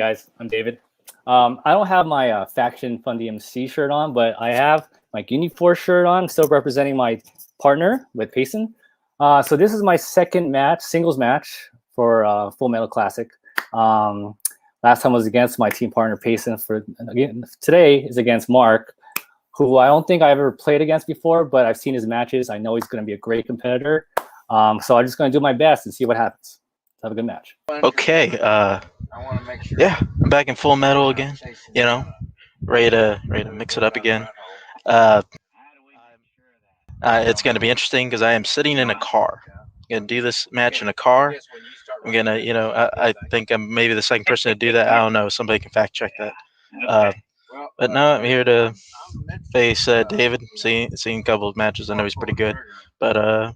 guys. I'm David. I don't have my Faction Fun DMC shirt on, but I have my Unifor shirt on, still representing my partner with Payson. So this is my second match, singles match for Full Metal Classic. Last time was against my team partner Payson. Again, today is against Mark, who I don't think I ever played against before, but I've seen his matches. I know he's going to be a great competitor. So I'm just going to do my best and see what happens. Have a good match. Okay. Yeah, I'm back in Full Metal again. You know, ready to mix it up again. It's going to be interesting because I am sitting in a car. I'm going to do this match in a car. I'm going to, I think I'm maybe the second person to do that. I don't know. Somebody can fact check that. But no, I'm here to face David. Seen a couple of matches. I know he's pretty good. But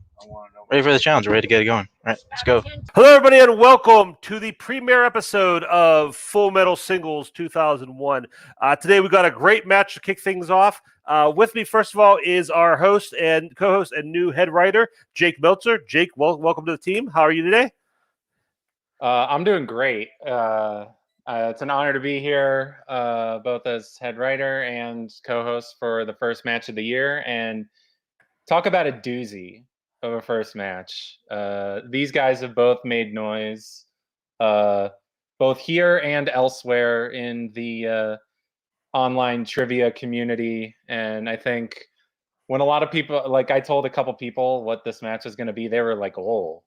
ready for the challenge. Ready to get it going. All right, let's go. Hello, everybody, and welcome to the premiere episode of Full Metal Singles 2001. Today, we got a great match to kick things off. With me, first of all, is our host and co-host and new head writer, Jake Meltzer. Jake, welcome to the team. How are you today? I'm doing great. It's an honor to be here, both as head writer and co-host for the first match of the year. And talk about a doozy of a first match. These guys have both made noise, both here and elsewhere in the online trivia community. And I think when a lot of people, like I told a couple people what this match was going to be, they were like, oh,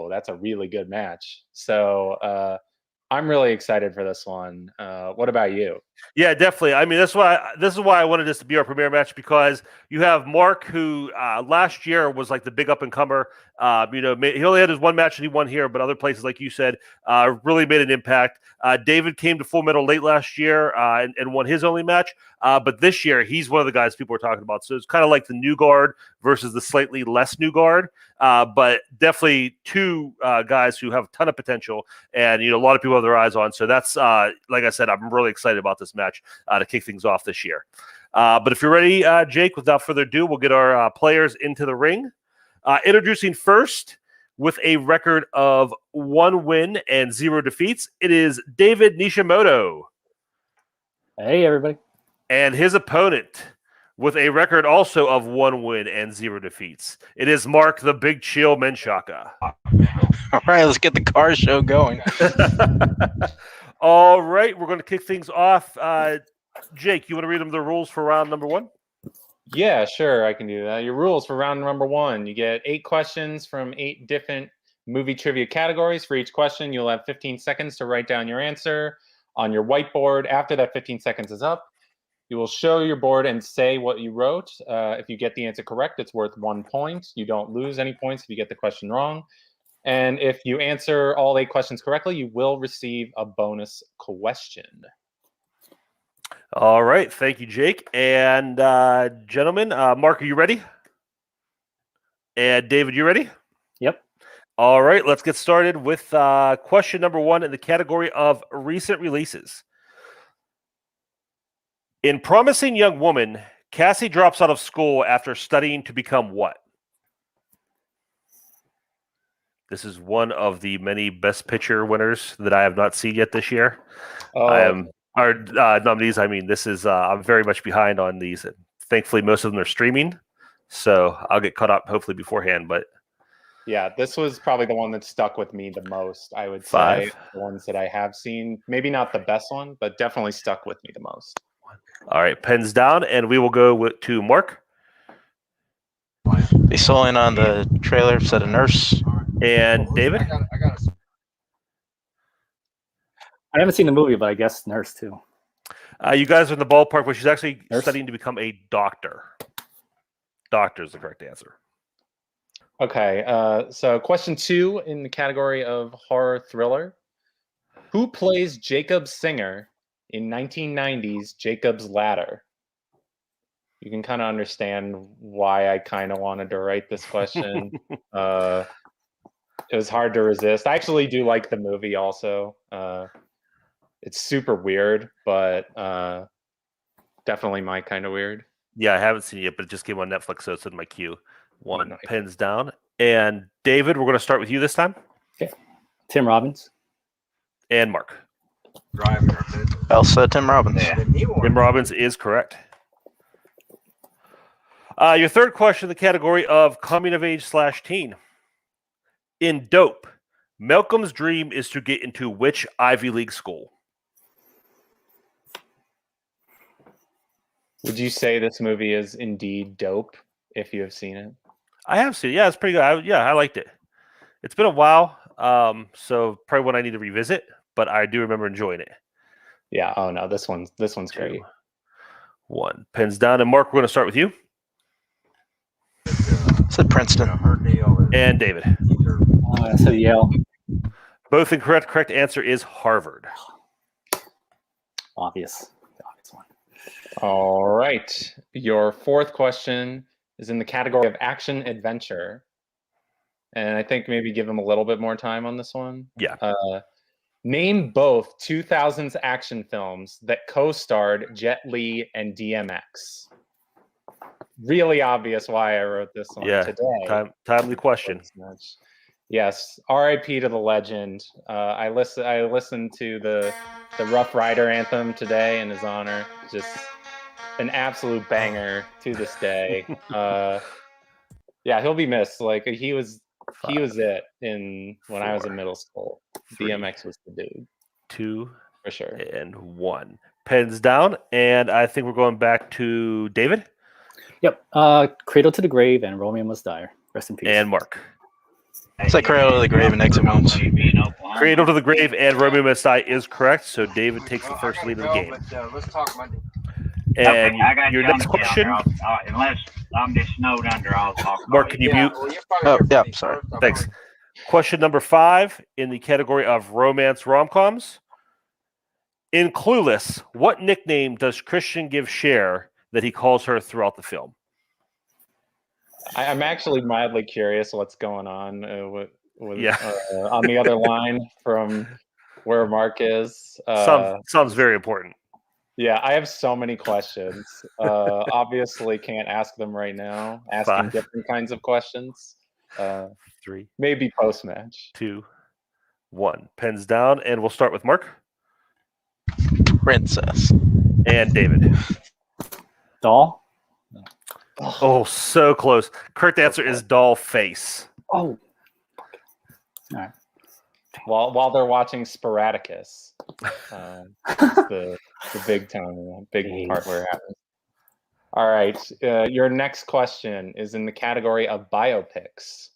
that's a really good match. So I'm really excited for this one. What about you? Yeah, definitely. I mean, this is why I wanted this to be our premiere match, because you have Mark, who last year was like the big up and comer. He only had his one match and he won here, but other places, like you said, really made an impact. David came to Full Metal late last year and won his only match. But this year, he's one of the guys people are talking about. So it's kind of like the new guard versus the slightly less new guard. But definitely two guys who have a ton of potential, and a lot of people have their eyes on. So that's like I said, I'm really excited about this match to kick things off this year. But if you're ready, Jake, without further ado, we'll get our players into the ring. Introducing first, with a record of 1 win and 0 defeats, it is David Nishimoto. Hey, everybody. And his opponent, with a record also of 1 win and 0 defeats, it is Mark the Big Chill Menchaca. All right, let's get the car show going. All right, we're going to kick things off. Jake, you want to read them the rules for round number 1? Yeah, sure, I can do that. Your rules for round number 1: you get 8 questions from 8 different movie trivia categories. For each question, you'll have 15 seconds to write down your answer on your whiteboard. After that 15 seconds is up, you will show your board and say what you wrote. If you get the answer correct, it's worth 1 point. You don't lose any points if you get the question wrong. And if you answer all 8 questions correctly, you will receive a bonus question. All right. Thank you, Jake. And gentlemen, Mark, are you ready? And David, you ready? Yep. All right. Let's get started with question number 1 in the category of recent releases. In Promising Young Woman, Cassie drops out of school after studying to become what? This is one of the many Best Picture winners that I have not seen yet this year. Our nominees. I mean, this is I'm very much behind on these. And thankfully, most of them are streaming, so I'll get caught up hopefully beforehand. But yeah, this was probably the one that stuck with me the most. I would say the ones that I have seen, maybe not the best one, but definitely stuck with me the most. All right, pens down, and we will go to Mark. They saw in on the trailer, said a nurse. And David? I haven't seen the movie, but I guess nurse too. You guys are in the ballpark where she's actually studying to become a doctor. Doctor is the correct answer. Okay, so question 2 in the category of horror thriller. Who plays Jacob Singer in 1990's Jacob's Ladder? You can kind of understand why I kind of wanted to write this question. It was hard to resist. I actually do like the movie also. It's super weird, but definitely my kind of weird. Yeah, I haven't seen it yet, but it just came on Netflix, so it's in my queue. One pens down. And David, we're going to start with you this time. Okay. Tim Robbins. And Mark. Elsa Tim Robbins. Tim Robbins is correct. Your third question in the category of coming of age / teen. In Dope, Malcolm's dream is to get into which Ivy League school? Would you say this movie is indeed dope if you have seen it? I have seen it. Yeah, it's pretty good. I liked it. It's been a while, so probably one I need to revisit, but I do remember enjoying it. Yeah. Oh no, this one's great. 1. Pens down. And Mark, we're going to start with you. I said Princeton. And David. I said Yale. Both incorrect. Correct answer is Harvard. Obvious. The obvious one. All right. Your fourth question is in the category of action adventure. And I think maybe give him a little bit more time on this one. Yeah. Name both 2000s action films that co-starred Jet Li and DMX. Really obvious why I wrote this one today. Timely question. Yes. R.I.P. to the legend. I listened to the Rough Rider anthem today in his honor. Just an absolute banger to this day. Yeah, he'll be missed. Like he was it when I was in middle school. 3, DMX was the dude. 2 for sure. And 1. Pens down, and I think we're going back to David. Yep. Cradle to the Grave and Romeo Must Die. Rest in peace. And Mark. It's like Cradle to the Grave and Exit Wounds. Cradle to the Grave and Romeo Must Die is correct, so David takes the first lead of the game. Let's talk about And I got your next question. Unless I'm just snowed under, I'll talk about Mark, can you mute? Oh, yeah, sorry. Thanks. Question number 5 in the category of romance rom-coms. In Clueless, what nickname does Christian give Cher that he calls her throughout the film? I'm actually mildly curious what's going on on Yeah. the other line from where Mark is. Sounds very important. Yeah, I have so many questions. Obviously, can't ask them right now. Asking 5. different kinds of questions. 3, Maybe post match. 2, 1. Pens down, and we'll start with Mark. Princess. And David. Doll. Oh, so close. Correct answer is doll face. Oh. All right. While they're watching Sporadicus, the big part where it happens. All right, your next question is in the category of biopics.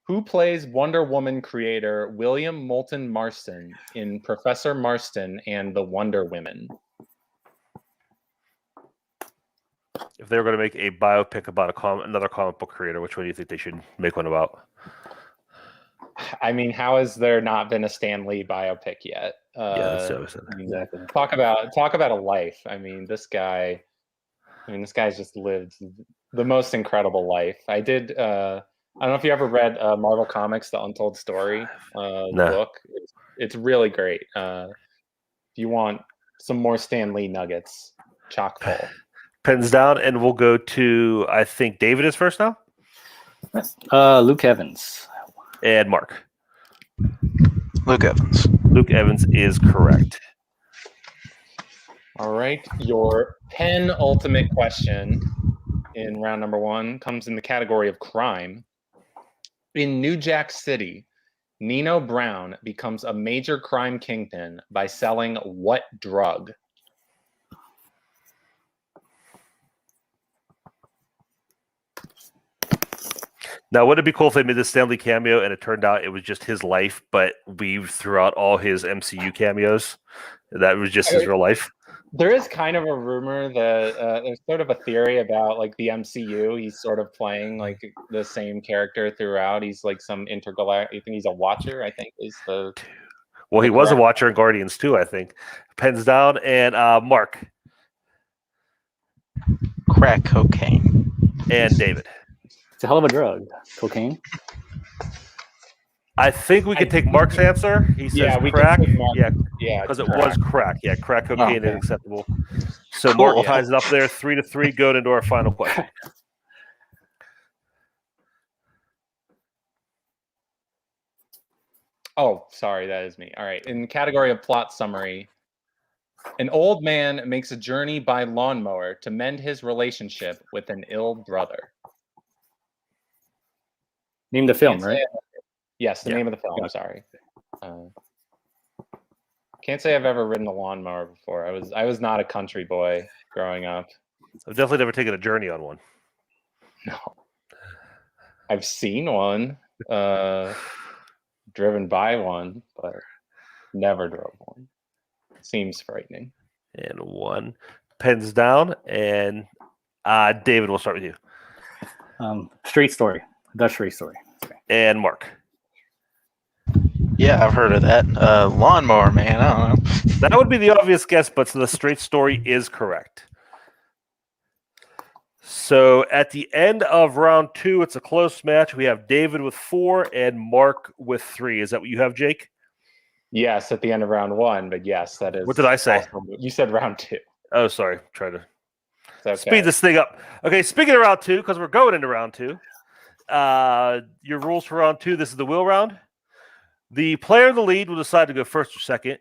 Who plays Wonder Woman creator William Moulton Marston in Professor Marston and the Wonder Women? If they were going to make a biopic about another comic book creator, which one do you think they should make one about? I mean, how has there not been a Stan Lee biopic yet? That's Exactly. Talk about a life. I mean, this guy's just lived the most incredible life. I don't know if you ever read Marvel Comics, The Untold Story book. It's really great. If you want some more Stan Lee nuggets, chock full. Pens down, and we'll go to, I think David is first now. Luke Evans. And Mark. Luke Evans. Luke Evans is correct. All right. Your penultimate question in round number 1 comes in the category of crime. In New Jack City, Nino Brown becomes a major crime kingpin by selling what drug? Now, wouldn't it be cool if they made this Stanley cameo and it turned out it was just his life, but weaved throughout all his MCU cameos? That was just his real life? There is kind of a rumor that there's sort of a theory about like the MCU. He's sort of playing like the same character throughout. He's like some intergalactic. You think he's a Watcher? I think is the. Well, he was a Watcher in Guardians too, I think. Pens down, and Mark. Crack cocaine. And David. It's a hell of a drug. Cocaine. I think we could take Mark's answer. He says crack. Yeah, because it was crack. Yeah, crack cocaine is acceptable. So Cool. Mark ties it up there, 3-3, going into our final question. Oh, sorry, that is me. All right. In the category of plot summary, an old man makes a journey by lawnmower to mend his relationship with an ill brother. Name the film, Can't right? say yes, the Yeah. name of the film. Yeah. Sorry. Can't say I've ever ridden a lawnmower before. I was not a country boy growing up. I've definitely never taken a journey on one. No. I've seen one, driven by one, but never drove one. Seems frightening. And one. Pens down. And David, we'll start with you. Street Story. The Street Story. And Mark. Yeah, I've heard of that. Lawnmower Man. I don't know. That would be the obvious guess, but the straight story is correct. So at the end of round 2, it's a close match. We have David with 4 and Mark with 3. Is that what you have, Jake? Yes, at the end of round 1, but yes, that is. What did I say? Also, you said round 2. Oh, sorry. Try to It's okay. speed this thing up. Okay, speaking of round 2, because we're going into round 2, your rules for round 2, this is the wheel round. The player in the lead will decide to go first or second.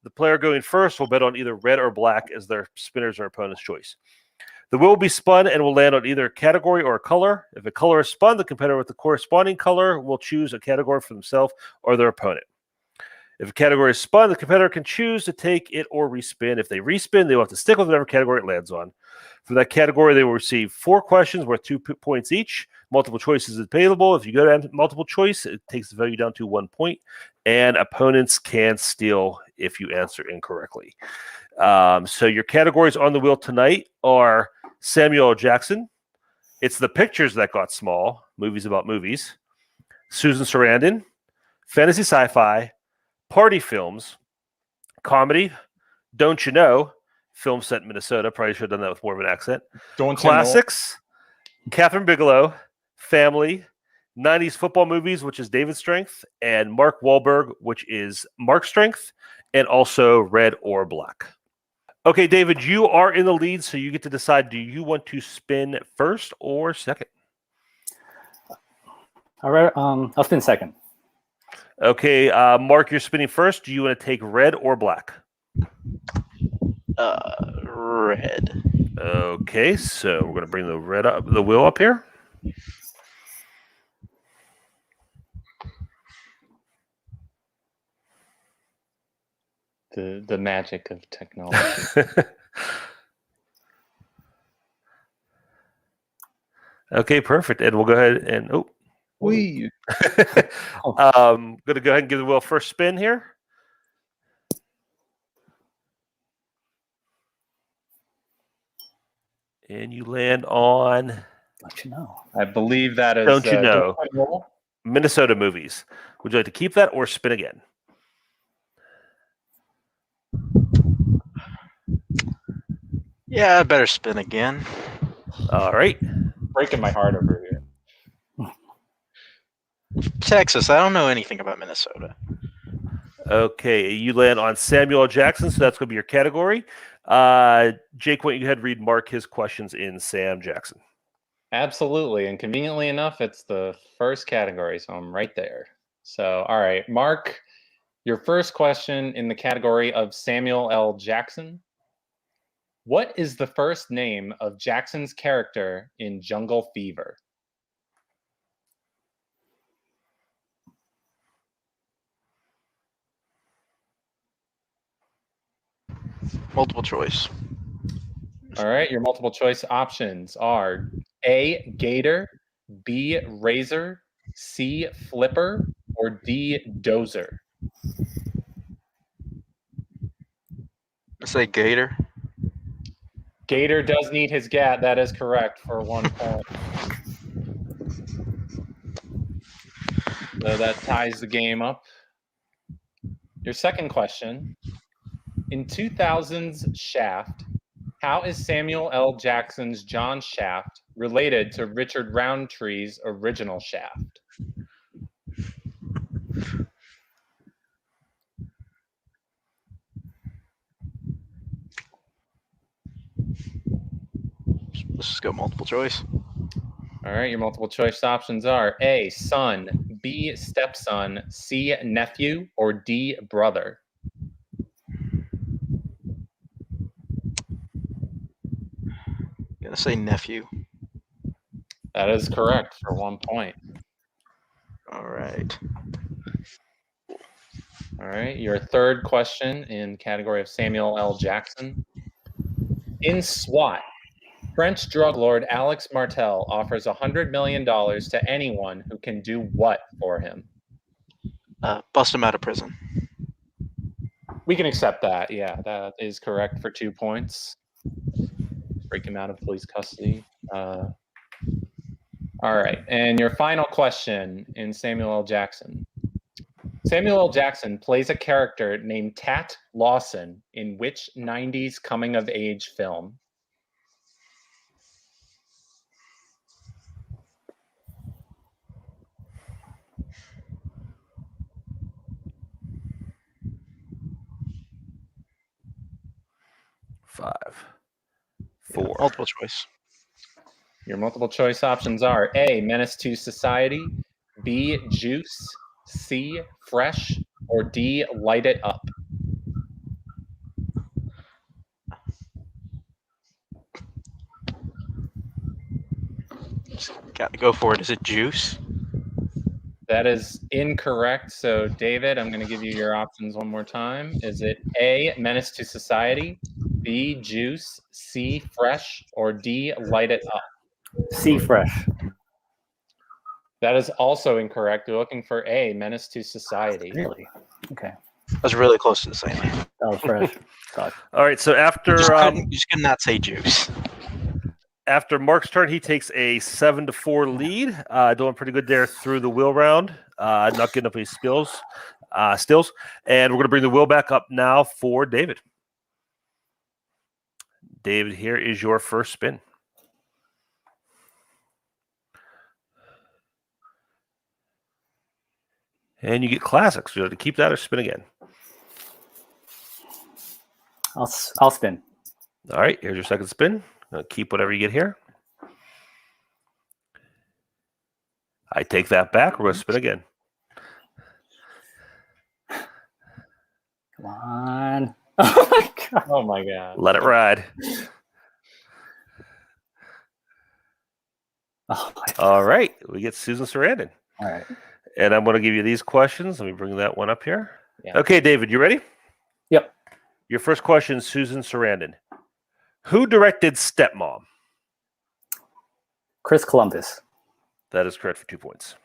The player going first will bet on either red or black as their spinners or opponent's choice. The wheel will be spun and will land on either a category or a color. If a color is spun, the competitor with the corresponding color will choose a category for themselves or their opponent. If a category is spun, the competitor can choose to take it or respin. If they respin, they will have to stick with whatever category it lands on. For that category, they will receive 4 questions worth 2 points each. Multiple choice is available. If you go to multiple choice, it takes the value down to 1 point, and opponents can steal if you answer incorrectly. So your categories on the wheel tonight are Samuel L. Jackson. It's the pictures that got small, movies about movies. Susan Sarandon, fantasy sci-fi, party films, comedy, Don't You Know, film set in Minnesota. Probably should have done that with more of an accent. Don't Classics, Catherine Bigelow, family, 90s football movies, which is David's strength, and Mark Wahlberg, which is Mark's strength, and also red or black. Okay, David, you are in the lead, so you get to decide, do you want to spin first or second? All right, I'll spin second. Okay, Mark, you're spinning first. Do you want to take red or black? Red. Okay, so we're going to bring the wheel up here. The magic of technology. Okay, perfect. And we'll go ahead and going to go ahead and give the wheel first spin here. And you land on. Don't you know? I believe that is. Don't you know? Don't I roll? Minnesota movies. Would you like to keep that or spin again? Yeah, I better spin again. All right. Breaking my heart over here. Texas. I don't know anything about Minnesota. Okay, you land on Samuel L. Jackson, so that's going to be your category. Jake, why don't you go ahead and read Mark his questions in Sam Jackson? Absolutely. And conveniently enough, it's the first category, so I'm right there. So, all right, Mark, your first question in the category of Samuel L. Jackson. What is the first name of Jackson's character in Jungle Fever? Multiple choice. All right, your multiple choice options are A, Gator, B, Razor, C, Flipper, or D, Dozer. I say Gator. Gator does need his gat. That is correct for 1 point. So that ties the game up. Your second question. In 2000's Shaft, how is Samuel L. Jackson's John Shaft related to Richard Roundtree's original Shaft? Let's just go multiple choice. All right, your multiple choice options are A, son, B, stepson, C, nephew, or D, brother. I'm gonna say nephew. That is correct for 1 point. All right. All right, your third question in the category of Samuel L. Jackson. In SWAT, French drug lord Alex Martel offers $100 million to anyone who can do what for him? Bust him out of prison. We can accept that. Yeah, that is correct for 2 points. Break him out of police custody. All right, and your final question in Samuel L. Jackson. Samuel L. Jackson plays a character named Tat Lawson in which 90s coming-of-age film? Five, Yeah, 4. multiple choice. Your multiple choice options are A, Menace to Society, B, Juice, C, Fresh, or D, Light It Up. Got to go for it. Is it Juice? That is incorrect. So, David, I'm going to give you your options one more time. Is it A, Menace to Society, B, Juice, C, Fresh, or D, Light It Up? C, Fresh. That is also incorrect. You're looking for A, Menace to Society. Really? Okay. I was really close to the same. That was Fresh. Thought. All right, so You just could not say Juice. after Mark's turn, he takes a 7-4 lead. Doing pretty good there through the wheel round. Not getting up any stills. And we're going to bring the wheel back up now for David. David, here is your first spin. And you get classics. You have to keep that or spin again. I'll spin. All right, here's your second spin. Keep whatever you get here. I take that back. We're going to spin again. Come on. Oh my god. Oh my god. Let it ride. Oh my. All right, we get Susan Sarandon. All right. And I'm going to give you these questions. Let me bring that one up here. Yeah. Okay, David, you ready? Yep. Your first question, Susan Sarandon. Who directed Stepmom? Chris Columbus. That is correct for 2 points.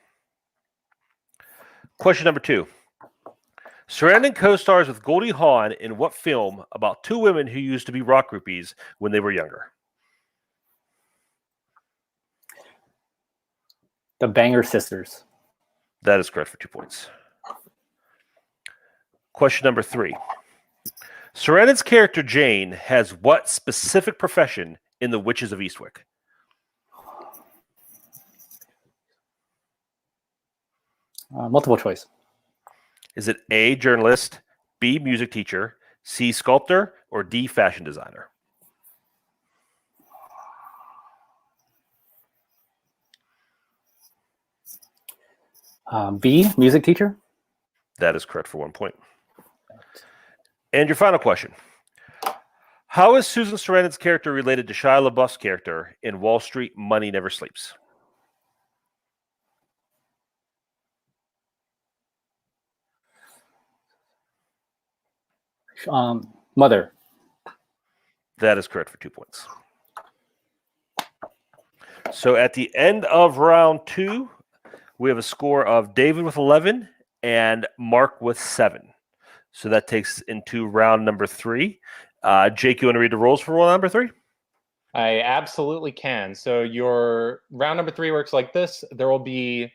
Question number 2. Sarandon co-stars with Goldie Hawn in what film about two women who used to be rock groupies when they were younger? The Banger Sisters. That is correct for 2 points. Question number 3. Sarandon's character Jane has what specific profession in The Witches of Eastwick? Multiple choice. Is it A, journalist, B, music teacher, C, sculptor, or D, fashion designer? B, music teacher. That is correct for 1 point. And your final question. How is Susan Sarandon's character related to Shia LaBeouf's character in Wall Street Money Never Sleeps? Mother. That is correct for 2 points. So at the end of round 2, we have a score of David with 11 and Mark with 7. So that takes into round number 3. Jake, you want to read the rules for round number 3? I absolutely can. So your round number 3 works like this. There will be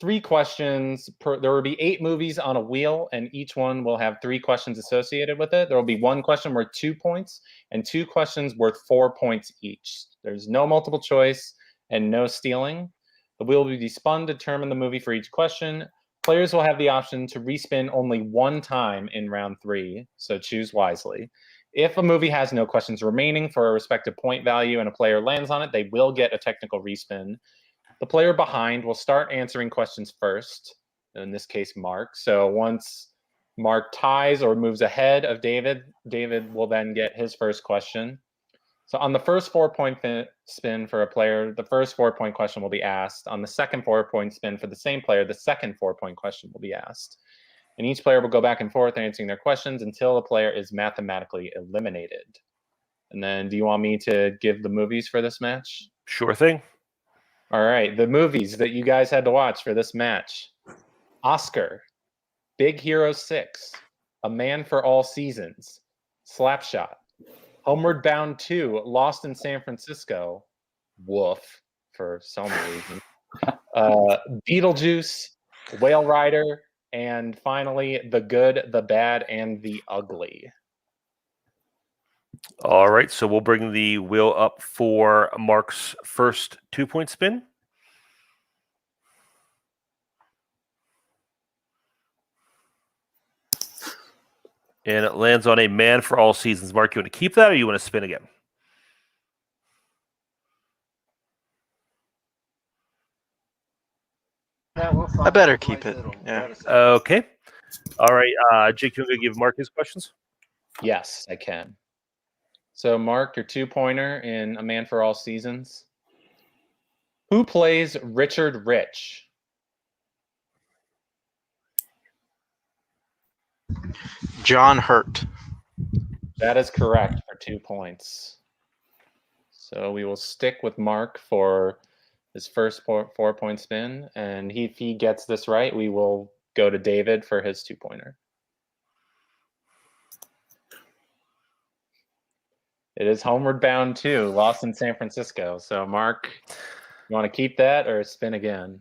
3 questions there will be 8 movies on a wheel, and each one will have 3 questions associated with it. There will be 1 question worth 2 points and 2 questions worth 4 points each. There's no multiple choice and no stealing. The wheel will be spun to determine the movie for each question. Players will have the option to respin only 1 time in round 3, so choose wisely. If a movie has no questions remaining for a respective point value and a player lands on it, they will get a technical respin. The player behind will start answering questions first, in this case, Mark. So once Mark ties or moves ahead of David, David will then get his first question. So on the first 4-point spin for a player, the first 4-point question will be asked. On the second 4-point spin for the same player, the second 4-point question will be asked. And each player will go back and forth answering their questions until the player is mathematically eliminated. And then do you want me to give the movies for this match? Sure thing. All right, the movies that you guys had to watch for this match. Oscar, Big Hero 6, A Man for All Seasons, Slapshot, Homeward Bound 2, Lost in San Francisco, Woof, for some reason, Beetlejuice, Whale Rider, and finally, The Good, the Bad, and the Ugly. All right, so we'll bring the wheel up for Mark's first 2-point spin. And it lands on A Man for All Seasons. Mark, you want to keep that or you want to spin again? I better keep it. Yeah. Okay. All right, Jake, you want to give Mark his questions? Yes, I can. So, Mark, your 2-pointer in A Man for All Seasons. Who plays Richard Rich? John Hurt. That is correct for 2 points. So we will stick with Mark for his first 4-point spin. And if he gets this right, we will go to David for his 2-pointer. It is Homeward Bound 2, Lost in San Francisco. So, Mark, you want to keep that or spin again?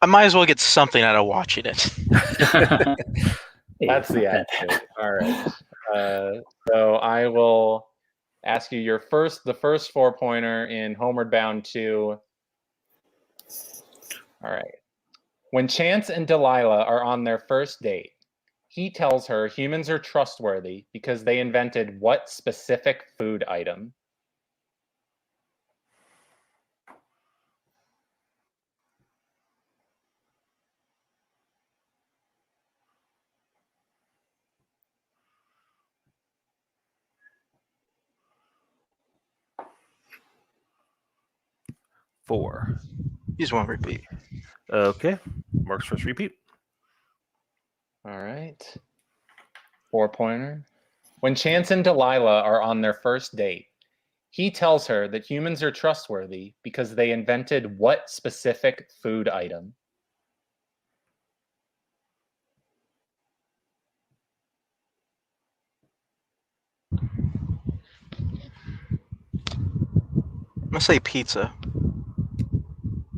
I might as well get something out of watching it. That's the attitude. All right. So I will ask you the first 4-pointer in Homeward Bound 2. All right. When Chance and Delilah are on their first date, he tells her humans are trustworthy because they invented what specific food item? Four. Use one repeat. Okay. Mark's first repeat. All right. 4-pointer. When Chance and Delilah are on their first date, he tells her that humans are trustworthy because they invented what specific food item? I'm gonna say pizza.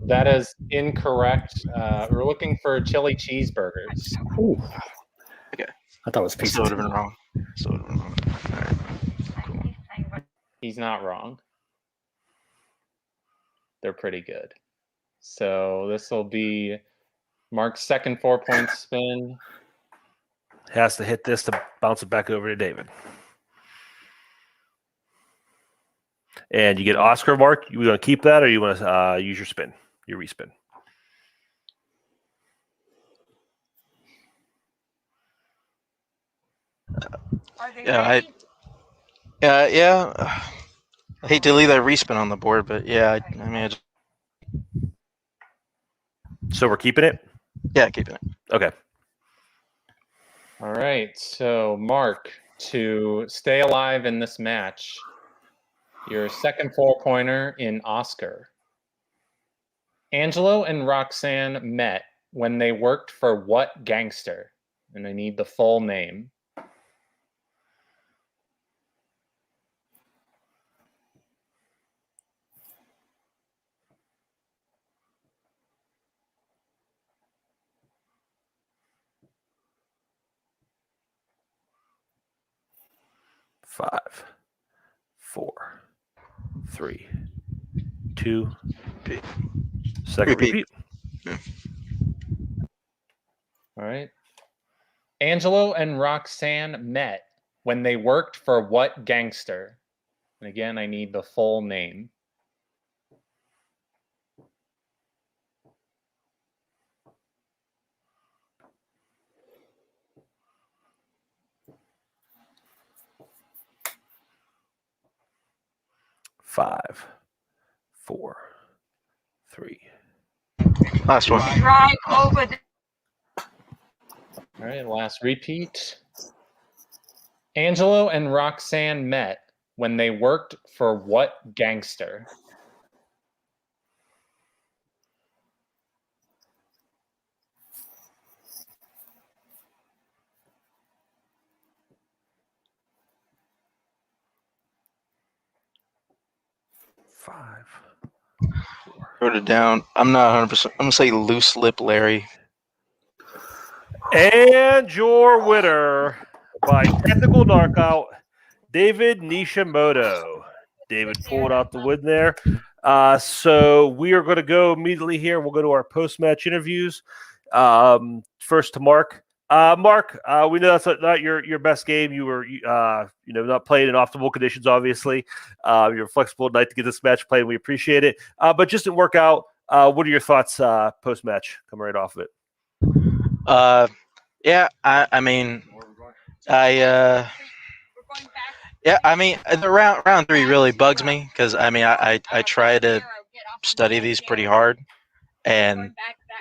That is incorrect. We're looking for chili cheeseburgers. Ooh. Okay. I thought it was Still pizza. would have been wrong. Still would have been wrong. All right. Cool. He's not wrong. They're pretty good. So this will be Mark's second 4-point spin. Has to hit this to bounce it back over to David. And you get Oscar, Mark. You want to keep that or you want to use your spin, your respin? Yeah, I hate to leave that respin on the board, but yeah, I mean, So we're keeping it? yeah, keeping it. Okay. All right. So Mark, to stay alive in this match, your second 4-pointer in Oscar. Angelo and Roxanne met when they worked for what gangster? And I need the full name. Five, 4, 3, 2. Repeat. Second repeat. All right. Angelo and Roxanne met when they worked for what gangster? And again, I need the full name. 5, 4, 3. Last one. Drive over the All right, last repeat. Angelo and Roxanne met when they worked for what gangster? Five. Wrote it down. I'm not 100%. I'm gonna say Loose Lip Larry. And your winner by technical knockout, David Nishimoto. David pulled out the win there. So we are going to go immediately here. We'll go to our post-match interviews. First to Mark. Mark, we know that's not your best game. You were, not playing in optimal conditions. Obviously, you're flexible tonight to get this match played. We appreciate it. But just didn't work out. What are your thoughts post-match? Coming right off of it. Yeah, I mean, the round 3 really bugs me because I try to study these pretty hard, and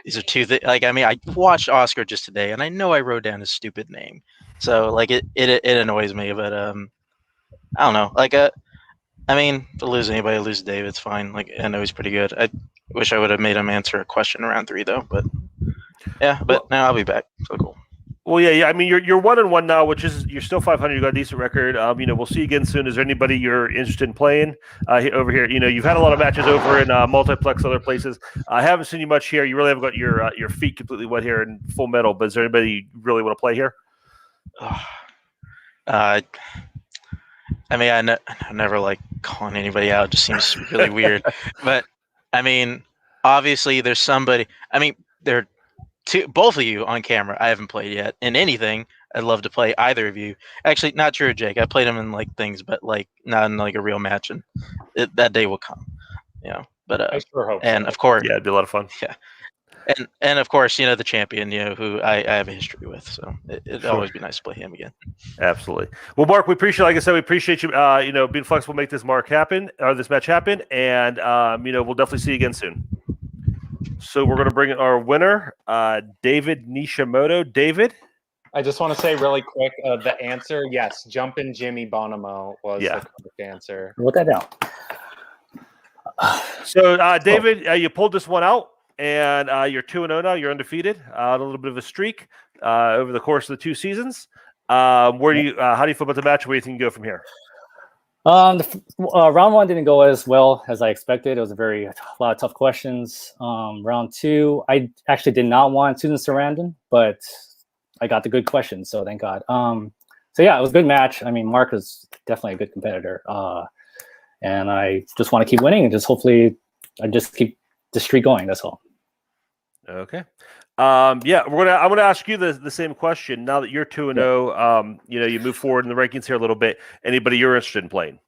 these are two I watched Oscar just today, and I know I wrote down his stupid name, so it annoys me. But I don't know. To lose anybody, lose Dave, it's fine. I know he's pretty good. I wish I would have made him answer a question in round 3 though. But yeah, now I'll be back. So cool. Well, yeah. I mean, you're 1-1 now, which is you're still 500. You got a decent record. We'll see you again soon. Is there anybody you're interested in playing over here? You've had a lot of matches over in multiplex, other places. I haven't seen you much here. You really haven't got your feet completely wet here in Full Metal. But is there anybody you really want to play here? I never like calling anybody out. It just seems really weird. But obviously there's somebody. There are both of you on camera I haven't played yet in anything. I'd love to play either of you. Actually, not true, Jake. I played him in things, but not in a real match, and that day will come. But I sure hope and so. of course, Yeah, it'd be a lot of fun. Yeah, and of course, the champion, who I have a history with, so it'd always be nice to play him again. Absolutely. Well, Mark, we appreciate, like I said, we appreciate you, being flexible, make this match happen, and we'll definitely see you again soon. So we're going to bring in our winner, David Nishimoto. David? I just want to say really quick, the answer, yes, Jumpin' Jimmy Bonomo was the correct answer. Wrote that down. So, David, you pulled this one out, and you're 2-0 now. You're undefeated. A little bit of a streak over the course of the 2 seasons. How do you feel about the match? Where do you think you go from here? Round 1 didn't go as well as I expected. It was a lot of tough questions. Round 2, I actually did not want Susan Sarandon, but I got the good questions, so thank God. So yeah, it was a good match. Mark is definitely a good competitor, and I just want to keep winning and just hopefully I just keep the streak going. That's all. Okay. I'm gonna ask you the same question. Now that you're 2-0, you move forward in the rankings here a little bit. Anybody you're interested in playing?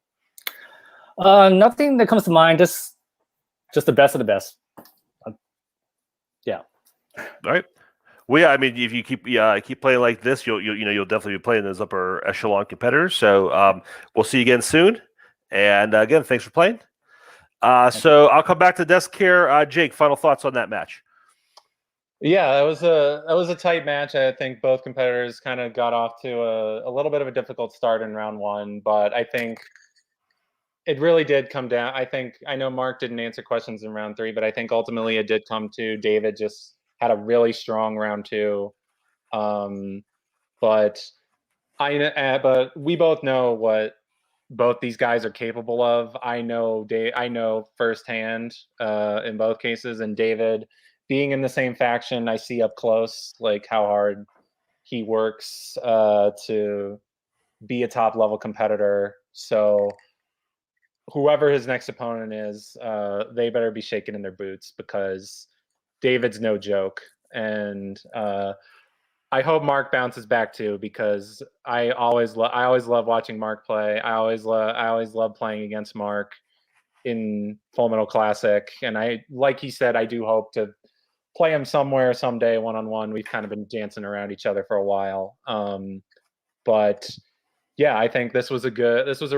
Nothing that comes to mind. Just the best of the best. Yeah. All right. Well, yeah. If you keep playing like this, you'll definitely be playing those upper echelon competitors. So we'll see you again soon. And again, thanks for playing. So I'll come back to the desk here. Jake, final thoughts on that match? Yeah, that was a tight match. I think both competitors kind of got off to a little bit of a difficult start in round 1, but I think it really did come down. I know Mark didn't answer questions in round 3, but I think ultimately it did come to David just had a really strong round 2. But we both know what both these guys are capable of. I know firsthand in both cases, and David, being in the same faction, I see up close how hard he works to be a top level competitor. So whoever his next opponent is, they better be shaking in their boots because David's no joke. And I hope Mark bounces back too, because I always love watching Mark play. I always love playing against Mark in Full Metal Classic. And like he said, I do hope to play him somewhere someday one-on-one. We've kind of been dancing around each other for a while. But yeah, I think this was a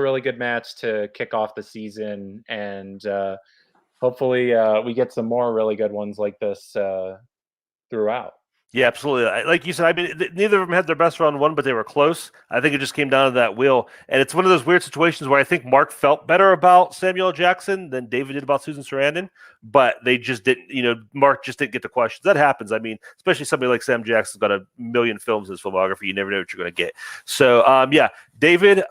really good match to kick off the season, and hopefully we get some more really good ones like this throughout. Yeah, absolutely. Like you said, I mean, neither of them had their best round one, but they were close. I think it just came down to that wheel. And it's one of those weird situations where I think Mark felt better about Samuel Jackson than David did about Susan Sarandon, but they just didn't, Mark just didn't get the questions. That happens. I mean, especially somebody like Sam Jackson's got a million films in his filmography. You never know what you're going to get. So, yeah, David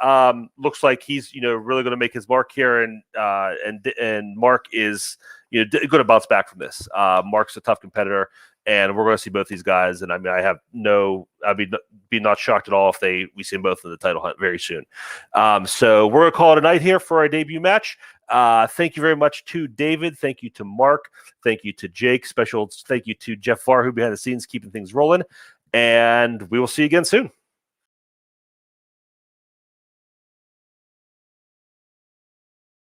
looks like he's, really going to make his mark here. And Mark is, going to bounce back from this. Mark's a tough competitor. And we're going to see both these guys. And I mean, I'd be not shocked at all if we see them both in the title hunt very soon. So we're going to call it a night here for our debut match. Thank you very much to David. Thank you to Mark. Thank you to Jake. Special thank you to Jeff Farr, who behind the scenes keeping things rolling. And we will see you again soon.